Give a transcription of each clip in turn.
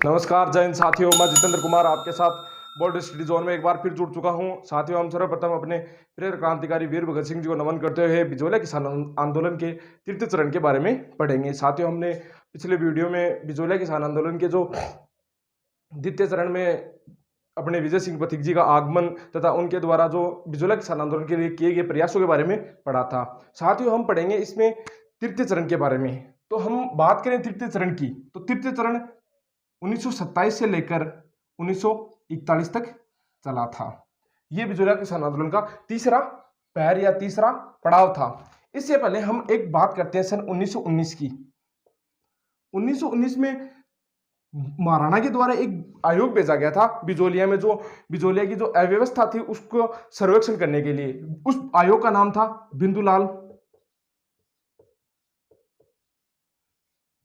नमस्कार जय हिंद साथियों, मैं जितेंद्र कुमार आपके साथ बोल्ड स्टडी जोन में एक बार फिर जुड़ चुका हूं। साथियों, हम सर्वप्रथम अपने प्रिय क्रांतिकारी वीर भगत सिंह जी को नमन करते हुए बिजोलिया किसान आंदोलन के तृतीय चरण के बारे में पढ़ेंगे। साथियों, हमने पिछले वीडियो में बिजोलिया किसान आंदोलन के जो द्वितीय चरण में अपने विजय सिंह पथिक जी का आगमन तथा उनके द्वारा जो बिजोलिया किसान आंदोलन के लिए किए गए प्रयासों के बारे में पढ़ा था। साथियों, हम पढ़ेंगे इसमें तृतीय चरण के बारे में। तो हम बात करें तृतीय चरण की, तो तृतीय चरण 1927 से लेकर 1941 तक चला था। यह बिजोलिया किसान आंदोलन का तीसरा पैर या तीसरा पड़ाव था। इससे पहले हम एक बात करते हैं सन 1919 की। 1919 में महाराणा के द्वारा एक आयोग भेजा गया था बिजोलिया में, जो बिजोलिया की जो अव्यवस्था थी उसको सर्वेक्षण करने के लिए। उस आयोग का नाम था बिंदुलाल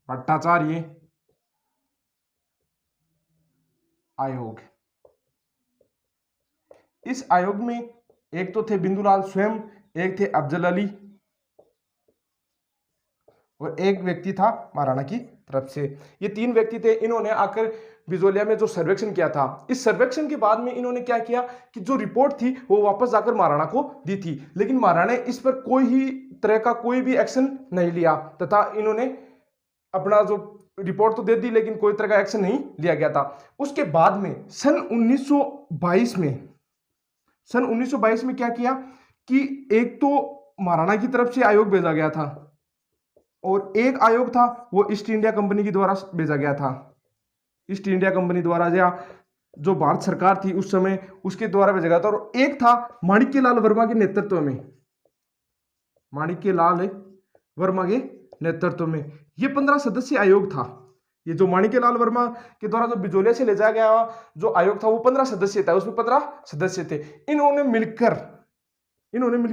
भट्टाचार्य आयोग। इस आयोग में एक तो थे बिंदुलाल स्वयं, एक थे अफजल अली और एक व्यक्ति था महाराणा की तरफ से। ये तीन व्यक्ति थे। इन्होंने आकर बिजोलिया में जो सर्वेक्षण किया था, इस सर्वेक्षण के बाद में इन्होंने क्या किया कि जो रिपोर्ट थी वो वापस जाकर महाराणा को दी थी, लेकिन महाराणा ने इस पर कोई ही तरह का कोई भी एक्शन नहीं लिया तथा इन्होंने अपना जो रिपोर्ट तो दे दी लेकिन कोई तरह का एक्शन नहीं लिया गया था। उसके बाद में सन 1922 में क्या किया कि एक तो महाराणा की तरफ से आयोग भेजा गया था और एक आयोग था वो ईस्ट इंडिया कंपनी के द्वारा भेजा गया था। ईस्ट इंडिया कंपनी द्वारा या जो भारत सरकार थी उस समय उसके द्वारा भेजा गया था। और एक था माणिक्यलाल वर्मा के नेतृत्व में, माणिक्यलाल वर्मा के नेतृत्व में ये 15 सदस्यीय आयोग था। ये जो माणिक्यलाल वर्मा के द्वारा जो बिजोलिया से ले जाया गया जो आयोग था वो 15 सदस्य था, उसमें 15 सदस्य थे। इन्होंने मिलकर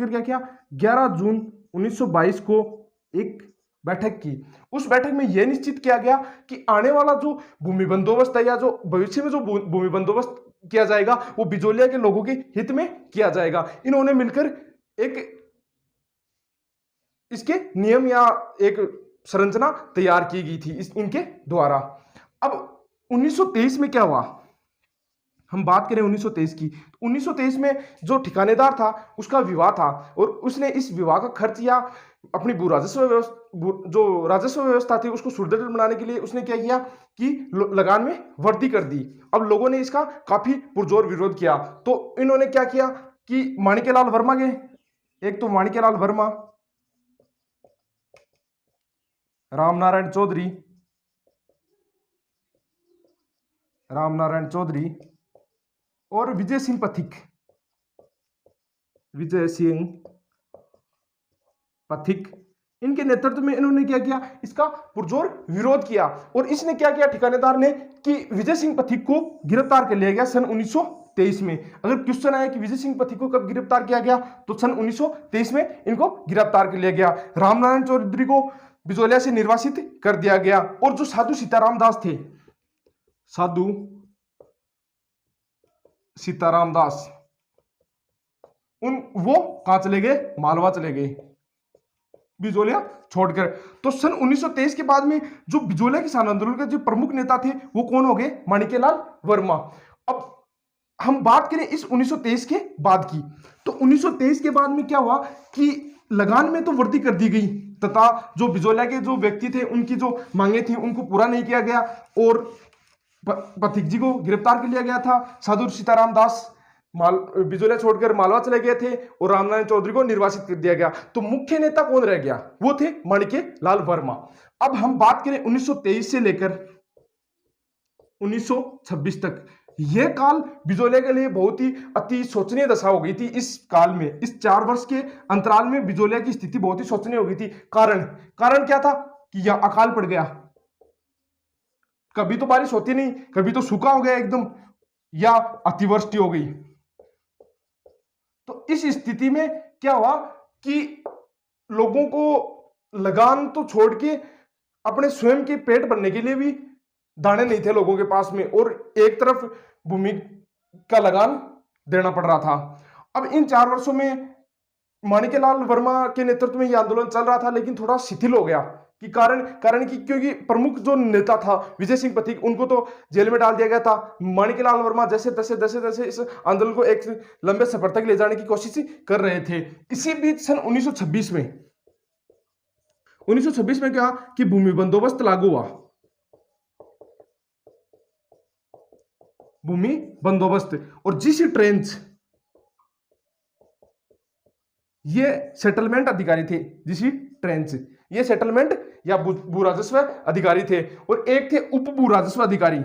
क्या किया, 11 जून 1922 को एक बैठक की। उस बैठक में यह निश्चित किया गया कि आने वाला जो भूमि बंदोबस्त है या जो भविष्य में जो भूमि बंदोबस्त किया जाएगा वो बिजोलिया के लोगों के हित में किया जाएगा। इन्होंने मिलकर एक इसके नियम या एक संरचना तैयार की गई थी इनके द्वारा। अब 1923 में क्या हुआ, हम बात करें 1923 की। 1923 में जो ठिकानेदार था उसका विवाह था और उसने इस विवाह का खर्च या अपनी जो राजस्व व्यवस्था थी उसको सुदृढ़ बनाने के लिए उसने क्या किया कि लगान में वृद्धि कर दी। अब लोगों ने इसका काफी पुरजोर विरोध किया, तो इन्होंने क्या किया कि माणिक्यलाल वर्मा के, एक तो माणिक्यलाल वर्मा, रामनारायण चौधरी और विजय सिंह पथिक, इनके नेतृत्व में इन्होंने क्या किया, इसका पुरजोर विरोध किया। और इसने क्या किया ठिकानेदार ने कि विजय सिंह पथिक को गिरफ्तार कर लिया गया सन 1923 में। अगर क्वेश्चन आया कि विजय सिंह पथिक को कब गिरफ्तार किया गया, तो सन 1923 में इनको गिरफ्तार कर लिया गया। रामनारायण चौधरी को बिजोलिया से निर्वासित कर दिया गया। और जो साधु सीताराम दास थे, साधु सीताराम दास, वो कहां चले गए, मालवा चले गए बिजोलिया छोड़कर। तो सन 1923 के बाद में जो बिजोलिया किसान आंदोलन के जो प्रमुख नेता थे वो कौन हो गए, माणिक्यलाल वर्मा। अब हम बात करें इस 1923 के बाद की, तो 1923 के बाद में क्या हुआ कि लगान में तो वृद्धि कर दी गई तथा जो बिजोलिया के जो व्यक्ति थे उनकी जो मांगे थी उनको पूरा नहीं किया गया और पथिक जी को गिरफ्तार कर लिया गया था। साधु सीताराम दास बिजोलिया छोड़कर मालवा चले गए थे और रामनारायण चौधरी को निर्वासित कर दिया गया। तो मुख्य नेता कौन रह गया, वो थे माणिक्यलाल वर्मा। अब हम बात करें 1923 से लेकर 1926 तक, यह काल बिजोलिया के लिए बहुत ही अति शोचनीय दशा हो गई थी। इस काल में, इस 4 वर्ष के अंतराल में बिजोलिया की स्थिति बहुत ही शोचनीय हो गई थी। कारण क्या था कि यह अकाल पड़ गया, कभी तो बारिश होती नहीं, कभी तो सूखा हो गया एकदम, या अतिवृष्टि हो गई। तो इस स्थिति में क्या हुआ कि लोगों को लगान तो छोड़ के अपने स्वयं के पेट भरने के लिए भी दाने नहीं थे लोगों के पास में, और एक तरफ भूमि का लगान देना पड़ रहा था। अब इन 4 वर्षों में माणिक्यलाल वर्मा के नेतृत्व में यह आंदोलन चल रहा था, लेकिन थोड़ा शिथिल हो गया कि कारण कि क्योंकि प्रमुख जो नेता था विजय सिंह पथिक, उनको तो जेल में डाल दिया गया था। माणिकलाल वर्मा जैसे तैसे इस आंदोलन को एक लंबे सफर तक ले जाने की कोशिश कर रहे थे। इसी बीच सन 1926 में क्या कि भूमि बंदोबस्त लागू हुआ। भूमि बंदोबस्त और जीसी ट्रेंच ये सेटलमेंट अधिकारी थे। जीसी ट्रेंच ये सेटलमेंट या भू राजस्व अधिकारी थे, और एक थे उप भू राजस्व अधिकारी,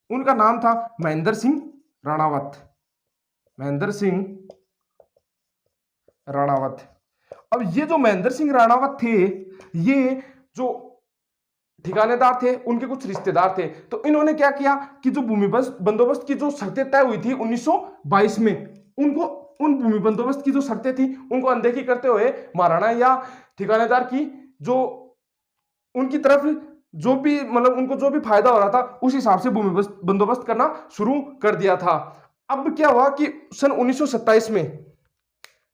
उनका नाम था महेंद्र सिंह राणावत। महेंद्र सिंह राणावत। अब ये जो महेंद्र सिंह राणावत थे, ये जो ठिकानेदार थे उनके कुछ रिश्तेदार थे। तो इन्होंने क्या किया कि जो भूमि बंदोबस्त की जो शर्तें तय हुई थी 1922 में, उनको उन भूमि बंदोबस्त की जो शर्तें थी उनको अनदेखी करते हुए महाराणा या ठिकानेदार की जो उनकी तरफ जो भी मतलब उनको जो भी फायदा हो रहा था उस हिसाब से भूमि बंदोबस्त करना शुरू कर दिया था। अब क्या हुआ कि सन 1927 में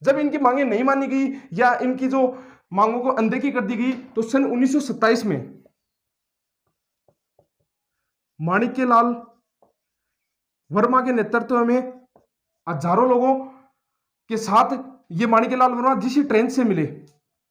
जब इनकी मांगे नहीं मानी गई या इनकी जो मांगों को अनदेखी कर दी गई, तो सन 1927 में माणिक्यलाल वर्मा के नेतृत्व में हजारों लोगों के साथ ये माणिक्यलाल वर्मा जीसी ट्रेंच से मिले,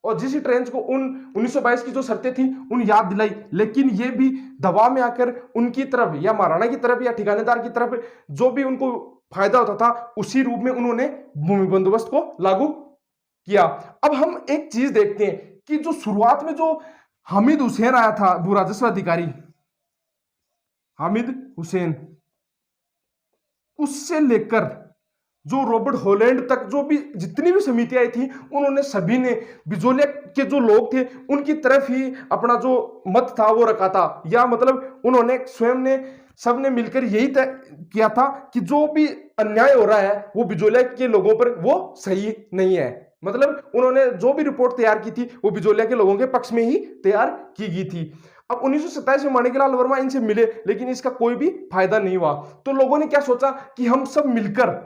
और जीसी ट्रेंच को उन 1922 की जो शर्तें थी उन याद दिलाई। लेकिन ये भी दबाव में आकर उनकी तरफ या महाराणा की तरफ या ठिकानेदार की तरफ जो भी उनको फायदा होता था उसी रूप में उन्होंने भूमि बंदोबस्त को लागू किया। अब हम एक चीज देखते हैं कि जो शुरुआत में जो हामिद हुसैन आया था भू राजस्व अधिकारी, हामिद हुसैन, उससे लेकर जो रॉबर्ट हॉलैंड तक जो भी जितनी भी समितियां थी, उन्होंने सभी ने बिजोलिया के जो लोग थे उनकी तरफ ही अपना जो मत था वो रखा था, या मतलब उन्होंने स्वयं ने सबने मिलकर यही तय किया था कि जो भी अन्याय हो रहा है वो बिजोलिया के लोगों पर वो सही नहीं है। मतलब उन्होंने जो भी रिपोर्ट तैयार की थी वो बिजोलिया के लोगों के पक्ष में ही तैयार की गई थी। अब 1927 में माणिक्यलाल वर्मा इनसे मिले, लेकिन इसका कोई भी फायदा नहीं हुआ। तो लोगों ने क्या सोचा कि हम सब मिलकर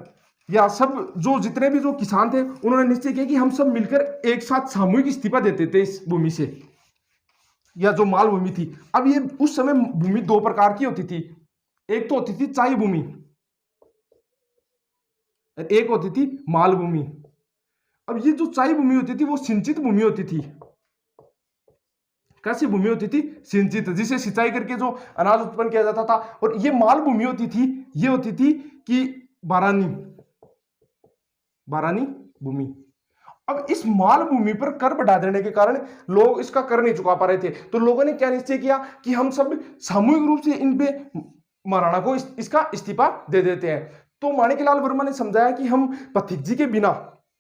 या सब जो जितने भी जो किसान थे उन्होंने निश्चय किया कि हम सब मिलकर एक साथ सामूहिक इस्तीफा देते थे इस भूमि से, या जो माल भूमि थी। अब ये उस समय भूमि दो प्रकार की होती थी, एक तो होती थी चाई भूमि, एक होती थी माल भूमि। अब ये जो चाई भूमि होती थी वो सिंचित भूमि होती थी। कैसी भूमि होती थी? सिंचित, जिसे सिंचाई करके जो अनाज उत्पन्न किया जाता था। और ये माल भूमि होती थी, ये होती थी कि बारानी भूमि। अब इस माल भूमि पर कर बढ़ा देने के कारण लोग इसका कर नहीं चुका पा रहे थे। तो लोगों ने क्या निश्चय किया कि हम सब सामूहिक रूप से इन पे महाराणा को इसका इस्तीफा दे देते हैं। तो माणिक्यलाल वर्मा ने समझाया कि हम पथिक जी के बिना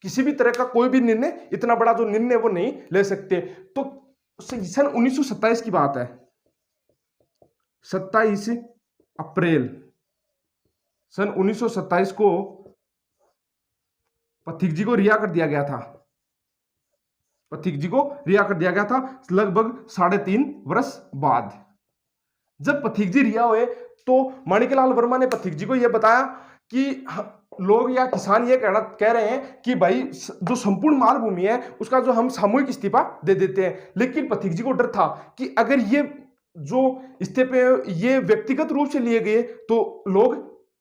किसी भी तरह का कोई भी निर्णय, इतना बड़ा जो निर्णय वो नहीं ले सकते। तो सन 1927 की बात है, 27 अप्रैल सन 1927 को पथिक जी को रिहा कर दिया गया था। पथिक जी को रिहा कर दिया गया था लगभग 3.5 वर्ष बाद। जब पथिक जी रिहा हुए तो माणिक्यलाल वर्मा ने पथिक जी को यह बताया कि लोग या किसान ये कह रहे हैं कि भाई जो संपूर्ण माल भूमि है उसका जो हम सामूहिक इस्तीफा दे देते हैं। लेकिन पथिक जी को डर था कि अगर ये जो इस्तीफे ये व्यक्तिगत रूप से लिए गए तो लोग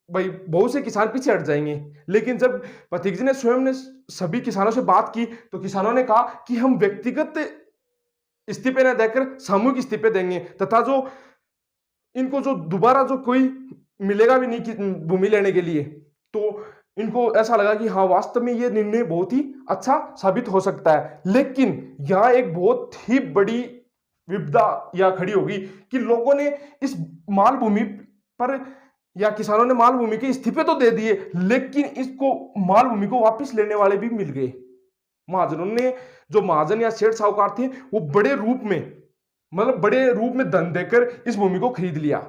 भाई बहुत से किसान पीछे हट जाएंगे। लेकिन जब पथिक जी ने स्वयं ने सभी किसानों से बात की तो किसानों ने कहा कि हम व्यक्तिगत इस्तीफे न देकर सामूहिक इस्तीफे देंगे, तथा जो इनको जो दोबारा जो कोई मिलेगा भी नहीं भूमि लेने के लिए। तो इनको ऐसा लगा कि हाँ वास्तव में ये निर्णय बहुत ही अच्छा साबित हो सकता है। लेकिन यहां एक बहुत ही बड़ी विपदा या खड़ी होगी कि लोगों ने इस माल भूमि पर या किसानों ने माल भूमि के इस्तीफे तो दे दिए, लेकिन इसको माल भूमि को वापस लेने वाले भी मिल गए। महाजनों ने, जो महाजन या सेठ साहूकार थे, वो बड़े रूप में धन देकर इस भूमि को खरीद लिया।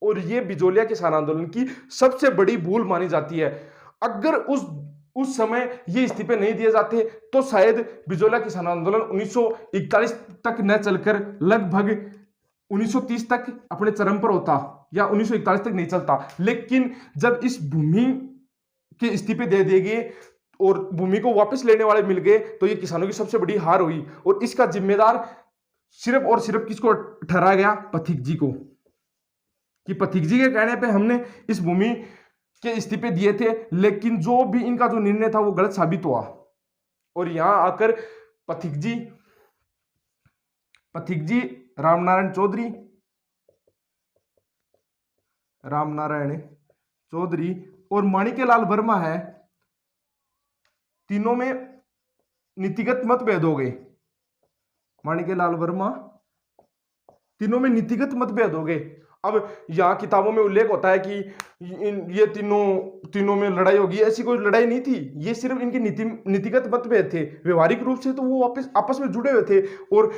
और ये बिजोलिया किसान आंदोलन की सबसे बड़ी भूल मानी जाती है। अगर उस समय ये इस्तीफे नहीं दिए जाते तो शायद बिजोलिया किसान आंदोलन 1941 तक न चलकर लगभग 1930 तक अपने चरम पर होता, या 1941 तक नहीं चलता। लेकिन जब इस भूमि के इस्तीफे दे दिए गए और भूमि को वापस लेने वाले मिल गए तो ये किसानों की सबसे बड़ी हार हुई। और इसका जिम्मेदार सिर्फ और सिर्फ किसको ठहराया गया? पथिक जी को, कि पथिक जी के कहने पे हमने इस भूमि के इस्तीफे दिए थे, लेकिन जो भी इनका जो निर्णय था वो गलत साबित हुआ। और यहां आकर पथिक जी रामनारायण चौधरी और माणिक्यलाल वर्मा है, तीनों में नीतिगत मतभेद हो गए। माणिक्यलाल वर्मा, तीनों में नीतिगत मतभेद हो गए। अब यहाँ किताबों में उल्लेख होता है कि ये तीनों में लड़ाई होगी, ऐसी कोई लड़ाई नहीं थी, ये सिर्फ इनके नीतिगत मतभेद थे। व्यवहारिक रूप से तो वो आपस में जुड़े हुए थे। और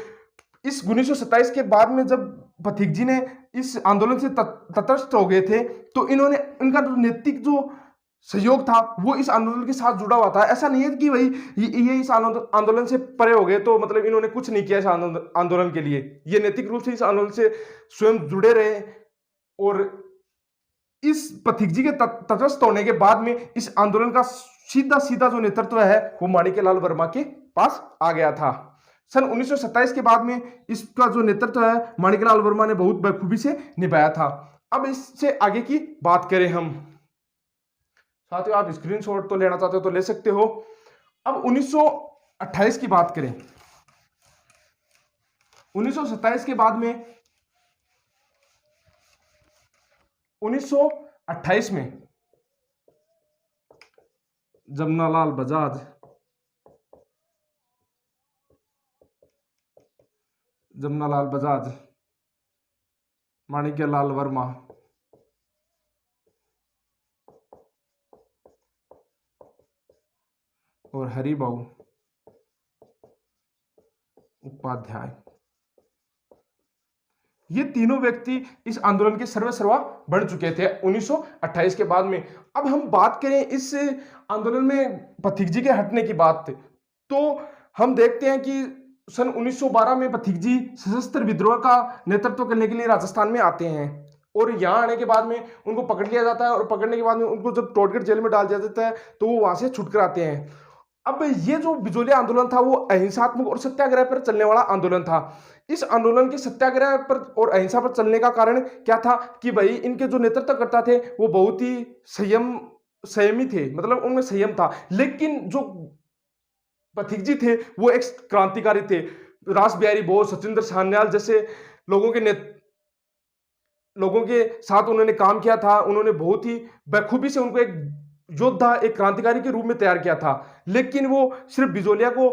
इस 1927 के बाद में जब पथिक जी ने इस आंदोलन से तटस्थ हो गए थे, तो इनका जो नैतिक जो सहयोग था वो इस आंदोलन के साथ जुड़ा हुआ था। ऐसा नहीं है कि भाई ये इस आंदोलन से परे हो गए तो मतलब इन्होंने कुछ नहीं किया इस आंदोलन के लिए। ये नैतिक रूप से इस आंदोलन से स्वयं जुड़े रहे। और इस पथिक जी के तटस्थ होने के बाद में इस आंदोलन का सीधा जो नेतृत्व है वो माणिक्यलाल वर्मा के पास आ गया था। सन 1927 के बाद में इसका जो नेतृत्व है माणिक्यलाल वर्मा ने बहुत बखूबी से निभाया था। अब इससे आगे की बात करें हम, साथियों आप स्क्रीनशॉट तो लेना चाहते हो तो ले सकते हो। अब 1928 की बात करें, 1927 के बाद में 1928 में जमनालाल बजाज, माणिक्यलाल वर्मा और हरिभाऊ उपाध्याय, ये तीनों व्यक्ति इस आंदोलन के सर्वेसर्वा बन चुके थे 1928 के बाद में। अब हम बात करें इस आंदोलन में पथिक जी के हटने की बात, तो हम देखते हैं कि सन 1912 में पथिक जी सशस्त्र विद्रोह का नेतृत्व करने के लिए राजस्थान में आते हैं। और यहाँ आने के बाद में उनको पकड़ लिया जाता है और पकड़ने के बाद में उनको जब टोटगढ़ जेल में डाल दिया जाता है तो वो वहां से छुटकर आते हैं। अब ये जो बिजोलिया आंदोलन था वो अहिंसात्मक और सत्याग्रह पर चलने वाला आंदोलन था। इस आंदोलन के सत्याग्रह पर और अहिंसा पर चलने का कारण क्या था कि भाई इनके जो नेतृत्वकर्ता थे वो बहुत ही संयमी थे, मतलब उनमें संयम था। लेकिन जो पथिक जी थे वो एक क्रांतिकारी थे। रास बिहारी बोस, सचिंद्र सान्याल जैसे लोगों के साथ उन्होंने काम किया था। उन्होंने बहुत ही बखूबी से उनको एक योद्धा, एक क्रांतिकारी के रूप में तैयार किया था। लेकिन वो सिर्फ बिजोलिया को,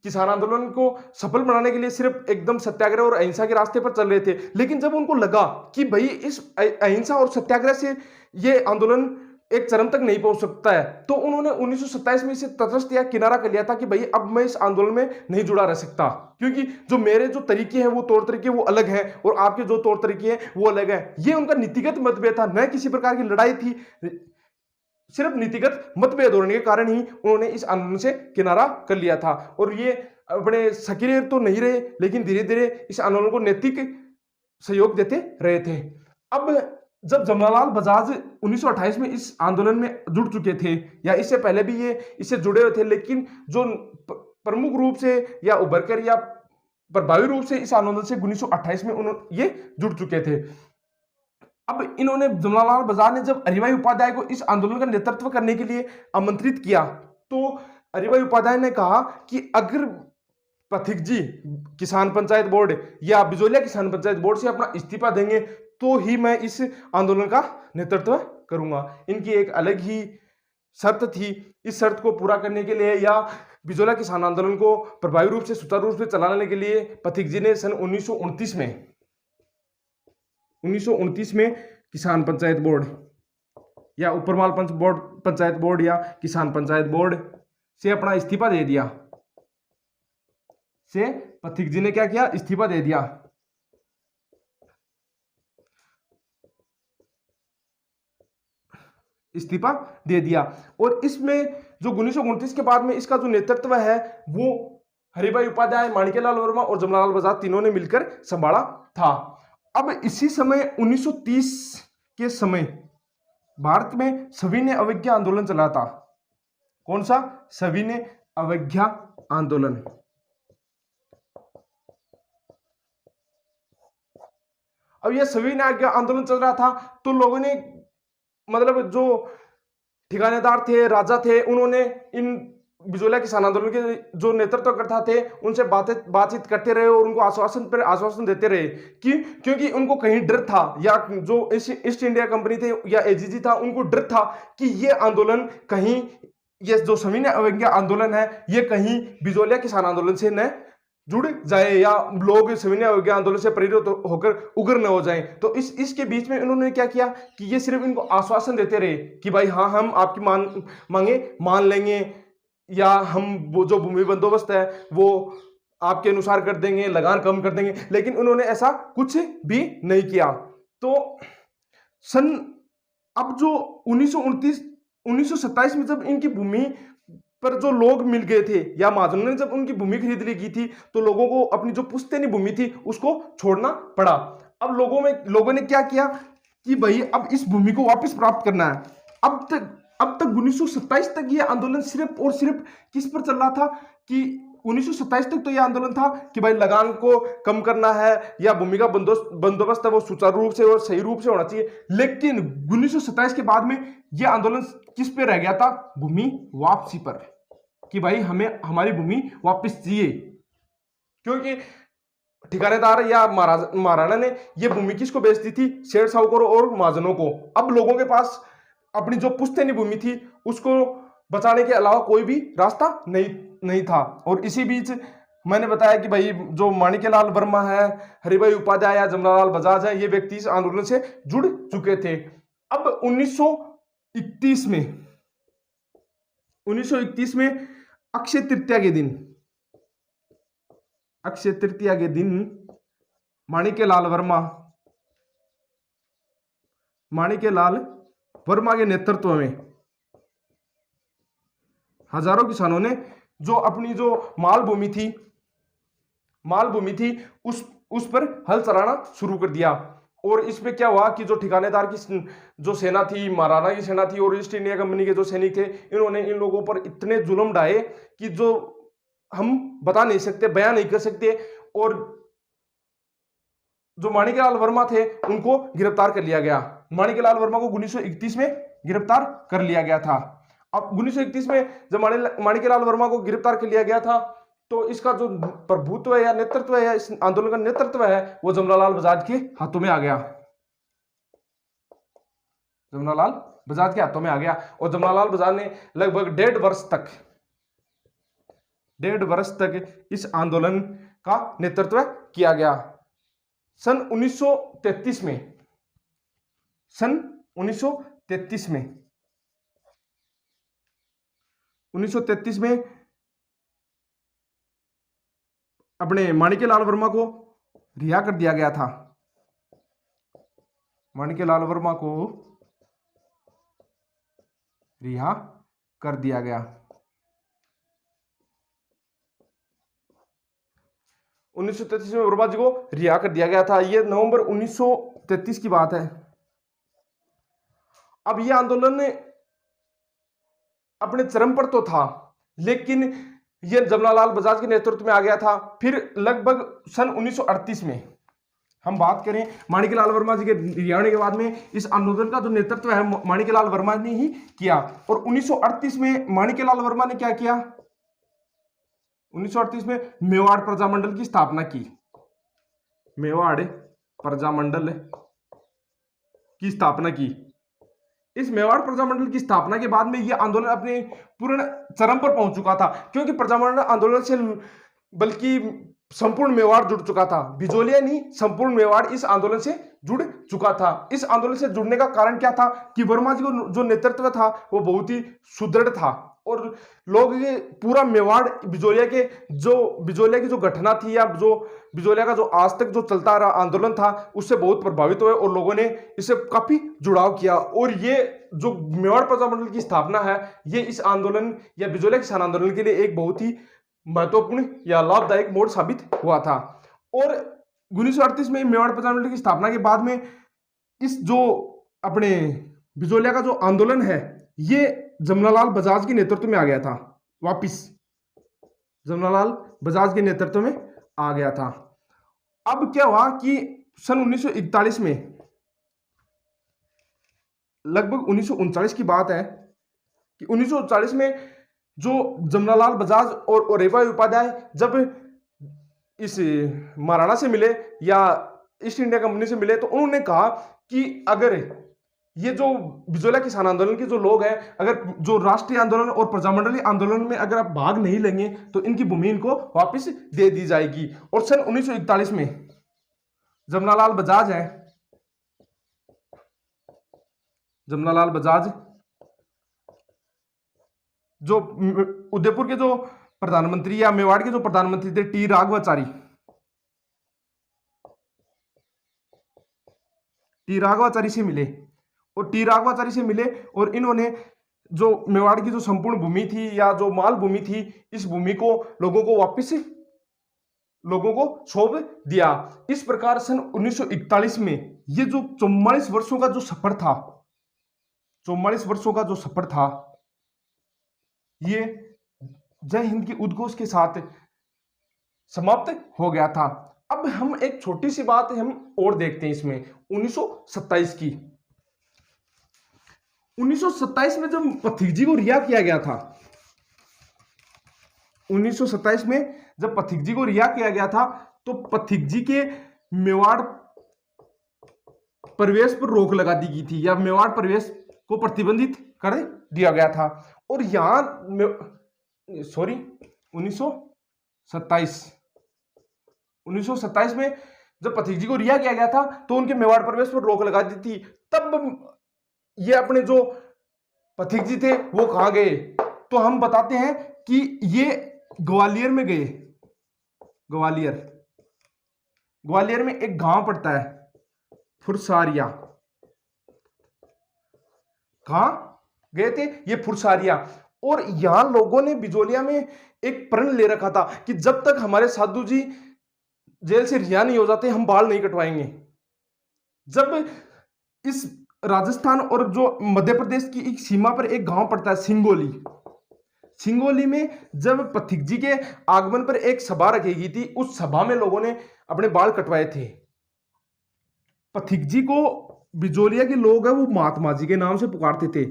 किसान आंदोलन को सफल बनाने के लिए सिर्फ एकदम सत्याग्रह और अहिंसा के रास्ते पर चल रहे थे। लेकिन जब उनको लगा कि भाई इस अहिंसा और सत्याग्रह से ये आंदोलन एक चरम तक नहीं पहुंच सकता है, तो उन्होंने 1927 में इसे तटस्थ या किनारा कर लिया था कि भाई अब मैं इस आंदोलन में नहीं जुड़ा रह सकता, क्योंकि जो मेरे जो तरीके हैं वो तौर तरीके वो अलग हैं और आपके जो तौर तरीके हैं वो अलग हैं। ये उनका नीतिगत मतभेद था, न किसी प्रकार की लड़ाई थी। सिर्फ नीतिगत मतभेद होने के कारण ही उन्होंने इस आंदोलन से किनारा कर लिया था। और ये अपने सक्रिय तो नहीं रहे, लेकिन धीरे धीरे इस आंदोलन को नैतिक सहयोग देते रहे थे। अब जब जमनालाल बजाज 1928 में इस आंदोलन में जुड़ चुके थे, या इससे पहले भी ये इससे जुड़े हुए थे, लेकिन जो प्रमुख रूप से या उभरकर या प्रभावी रूप से इस आंदोलन से 1928 में ये जुड़ चुके थे। अब इन्होंने, जमनालाल बजाज ने जब हरिभाई उपाध्याय को इस आंदोलन का नेतृत्व करने के लिए आमंत्रित किया, तो हरिभाई उपाध्याय ने कहा कि अगर पथिक जी किसान पंचायत बोर्ड या बिजोलिया किसान पंचायत बोर्ड से अपना इस्तीफा देंगे तो ही मैं इस आंदोलन का नेतृत्व करूंगा। इनकी एक अलग ही शर्त थी। इस शर्त को पूरा करने के लिए या बिजोलिया किसान आंदोलन को प्रभावी रूप से, सुचारू रूप से चलाने के लिए पथिक जी ने सन 1929 में किसान पंचायत बोर्ड या उपरमाल पंचायत बोर्ड या किसान पंचायत बोर्ड से अपना इस्तीफा दे दिया। पथिक जी ने क्या किया? इस्तीफा दे दिया। इस्तीफा दे दिया। और इसमें जो 1929 के बाद में इसका जो नेतृत्व है वो हरिभाई उपाध्याय, माणिक्यलाल वर्मा और जमनालाल बजाज तीनों ने मिलकर संभाला था। अब इसी समय 1930 के समय भारत में सविनय अवज्ञा आंदोलन चला था। कौन सा? सविनय अवज्ञा आंदोलन। अब ये सविनय अवज्ञा आंदोलन चल रहा था, तो लोगों ने मतलब जो ठिकानेदार थे, राजा थे, उन्होंने इन बिजोलिया किसान आंदोलन के जो नेतृत्वकर्ता थे उनसे बातचीत करते रहे और उनको आश्वासन पर आश्वासन देते रहे कि क्योंकि उनको कहीं डर था, या जो ईस्ट इंडिया कंपनी थे या एजीजी था, उनको डर था कि ये आंदोलन कहीं, ये जो सविनय अवज्ञा आंदोलन है, ये कहीं बिजोलिया किसान आंदोलन से न जुड़ जाए या लोग सविनय अवज्ञा आंदोलन से प्रेरित होकर उग्र न हो जाएं। तो इसके बीच में उन्होंने क्या किया कि ये सिर्फ इनको आश्वासन देते रहे कि भाई हाँ, हम आपकी मांगे मान लेंगे, या हम वो जो भूमि बंदोबस्त है वो आपके अनुसार कर देंगे, लगान कम कर देंगे, लेकिन उन्होंने ऐसा कुछ भी नहीं किया। तो सन अब जो 1927 में जब इनकी भूमि पर जो लोग मिल गए थे या महाजनों ने जब उनकी भूमि खरीद ली की थी, तो लोगों को अपनी जो पुश्तैनी भूमि थी उसको छोड़ना पड़ा। अब लोगों ने क्या किया कि भाई अब इस भूमि को वापस प्राप्त करना है। अब तक 1927 तक ये आंदोलन सिर्फ और सिर्फ किस पर चल रहा था कि 1927 तक तो ये आंदोलन था कि भाई लगान को कम करना है या भूमि का बंदोबस्त है वो सुचारू रूप से और सही रूप से होना चाहिए। लेकिन 1927 के बाद में ये आंदोलन किस पे रह गया था? भूमि वापसी पर, कि भाई हमें हमारी भूमि वापस चाहिए, क्योंकि ठिकानेदार या महाराणा ने ये भूमि किसको बेच दी थी? शेर साहूकारों और महाजनों को। अब लोगों के पास अपनी जो पुश्तैनी भूमि थी उसको बचाने के अलावा कोई भी रास्ता नहीं था। और इसी बीच मैंने बताया कि भाई जो माणिक्यलाल वर्मा है, हरिभाई उपाध्याय या जमनालाल बजाज है, ये व्यक्ति इस आंदोलन से जुड़ चुके थे। अब 1931 में अक्षय तृतीया के दिन माणिक्यलाल वर्मा के नेतृत्व में हजारों किसानों ने जो अपनी जो मालभूमि थी उस पर हल चलाना शुरू कर दिया। और इसमें क्या हुआ कि जो ठिकानेदार की जो सेना थी, महाराणा की सेना थी और ईस्ट इंडिया कंपनी के जो सैनिक थे, इन्होंने इन लोगों पर इतने जुल्म ढाए कि जो हम बता नहीं सकते, बयान नहीं कर सकते। और जो माणिक्यलाल वर्मा थे उनको गिरफ्तार कर लिया गया। माणिक्यलाल वर्मा को 1931 में गिरफ्तार कर लिया गया था। अब 1931 में जब माणिक्यलाल वर्मा को गिरफ्तार कर लिया गया था, तो इसका जो प्रभुत्व है या नेतृत्व है, इस आंदोलन का नेतृत्व है, वो जमनालाल बजाज के हाथों में आ गया। और जमनालाल बजाज ने लगभग 1.5 वर्ष तक इस आंदोलन का नेतृत्व किया गया। सन 1933 में अपने माणिक्यलाल वर्मा को रिहा कर दिया गया था। माणिक्यलाल वर्मा को रिहा कर दिया गया। 1933 में वर्मा जी को रिहा कर दिया गया था। यह नवंबर 1933 की बात है। अब यह आंदोलन अपने चरम पर तो था, लेकिन यह जमनालाल बजाज के नेतृत्व में आ गया था। फिर लगभग सन 1938 में हम बात करें, माणिक्यलाल वर्मा जी के रिहा होने के बाद में इस आंदोलन का जो नेतृत्व है माणिक्यलाल वर्मा ने ही किया। और 1938 में माणिक्यलाल वर्मा ने क्या किया? 1938 में मेवाड़ प्रजामंडल की स्थापना की। मेवाड़ प्रजामंडल की स्थापना की। इस मेवाड़ प्रजामंडल की स्थापना के बाद में यह आंदोलन अपने पूर्ण चरम पर पहुंच चुका था, क्योंकि प्रजामंडल आंदोलन से बल्कि संपूर्ण मेवाड़ जुड़ चुका था। बिजोलिया नहीं, संपूर्ण मेवाड़ इस आंदोलन से जुड़ चुका था। इस आंदोलन से जुड़ने का कारण क्या था कि वर्मा जी को जो नेतृत्व था वो बहुत ही सुदृढ़ था, और लोग ये पूरा मेवाड़ बिजोलिया की जो घटना थी या जो बिजोलिया का जो आज तक जो चलता आ रहा आंदोलन था उससे बहुत प्रभावित हुए और लोगों ने इससे काफी जुड़ाव किया। और ये जो मेवाड़ प्रजामंडल की स्थापना है, ये इस आंदोलन या बिजोलिया किसान आंदोलन के लिए एक बहुत ही महत्वपूर्ण या लाभदायक मोड़ साबित हुआ था। और 1938 में मेवाड़ प्रजामंडल की स्थापना के बाद में इस जो अपने बिजोलिया का जो आंदोलन है ये जमनालाल बजाज के नेतृत्व में आ गया था। वापिस जमनालाल बजाज के नेतृत्व में आ गया था। अब क्या हुआ कि सन 1941 में, लगभग 1939 की बात है कि 1939 में जो जमनालाल बजाज और रेवा उपाध्याय जब इस महाराणा से मिले या ईस्ट इंडिया कंपनी से मिले, तो उन्होंने कहा कि अगर ये जो बिजोला किसान आंदोलन के जो लोग हैं, अगर जो राष्ट्रीय आंदोलन और प्रजामंडलीय आंदोलन में अगर आप भाग नहीं लेंगे तो इनकी भूमि इनको वापस दे दी जाएगी। और सन 1941 में जमनालाल बजाज है, जमनालाल बजाज जो उदयपुर के जो प्रधानमंत्री या मेवाड़ के जो प्रधानमंत्री थे टी राघवाचारी, टी राघवाचारी से मिले, और टी राघवाचारी से मिले और इन्होंने जो मेवाड़ की जो संपूर्ण भूमि थी या जो माल भूमि थी, इस भूमि को लोगों को वापस लोगों को सौंप दिया। इस प्रकार सन 1941 में ये जो 44 वर्षों का जो सफर था, 44 वर्षों का जो सफर था, ये जय हिंद की उद्घोष के साथ समाप्त हो गया था। अब हम एक छोटी सी बात हम और देखते हैं इसमें 1927 की। 1927 में जब पथिक जी को रिहा किया गया था, 1927 में जब पथिक जी को रिहा किया गया था, तो पथिक जी के मेवाड़ प्रवेश पर रोक लगा दी गई थी या मेवाड़ प्रवेश को प्रतिबंधित कर दिया गया था। और यहां 1927 में जब पथिक जी को रिहा किया गया था तो उनके मेवाड़ प्रवेश पर रोक लगा दी थी। तब ये अपने जो पथिक जी थे वो कहां गए, तो हम बताते हैं कि ये ग्वालियर में गए। ग्वालियर में एक गांव पड़ता है फुरसारिया, कहां गए थे ये फुरसारिया। और यहां लोगों ने बिजोलिया में एक प्रण ले रखा था कि जब तक हमारे साधु जी जेल से रिहा नहीं हो जाते हम बाल नहीं कटवाएंगे। जब इस राजस्थान और जो मध्य प्रदेश की एक सीमा पर एक गांव पड़ता है सिंगोली में जब पथिक जी के आगमन पर एक सभा रखी गई थी, उस सभा में लोगों ने अपने बाल कटवाए थे। पथिक जी को बिजोलिया के लोग हैं वो महात्मा जी के नाम से पुकारते थे।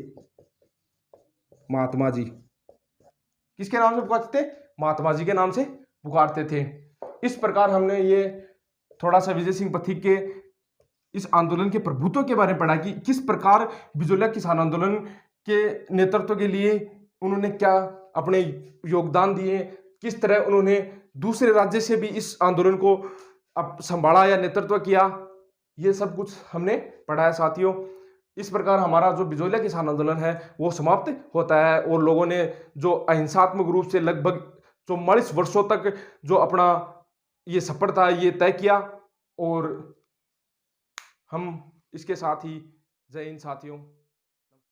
महात्मा जी किसके नाम से पुकारते थे? महात्मा जी के नाम से पुकारते थे। इस प्रकार हमने ये थोड़ा सा विजय सिंह पथिक के इस आंदोलन के प्रभुत्व के बारे में पढ़ा कि किस प्रकार बिजोलिया किसान आंदोलन के नेतृत्व के लिए उन्होंने क्या अपने योगदान दिए, किस तरह उन्होंने दूसरे राज्य से भी इस आंदोलन को संभाला या नेतृत्व किया, ये सब कुछ हमने पढ़ा है साथियों। इस प्रकार हमारा जो बिजोलिया किसान आंदोलन है वो समाप्त होता है और लोगों ने जो अहिंसात्मक रूप से लगभग 44 वर्षों तक जो अपना ये सफर था ये तय किया। और हम इसके साथ ही जय हिंद साथियों।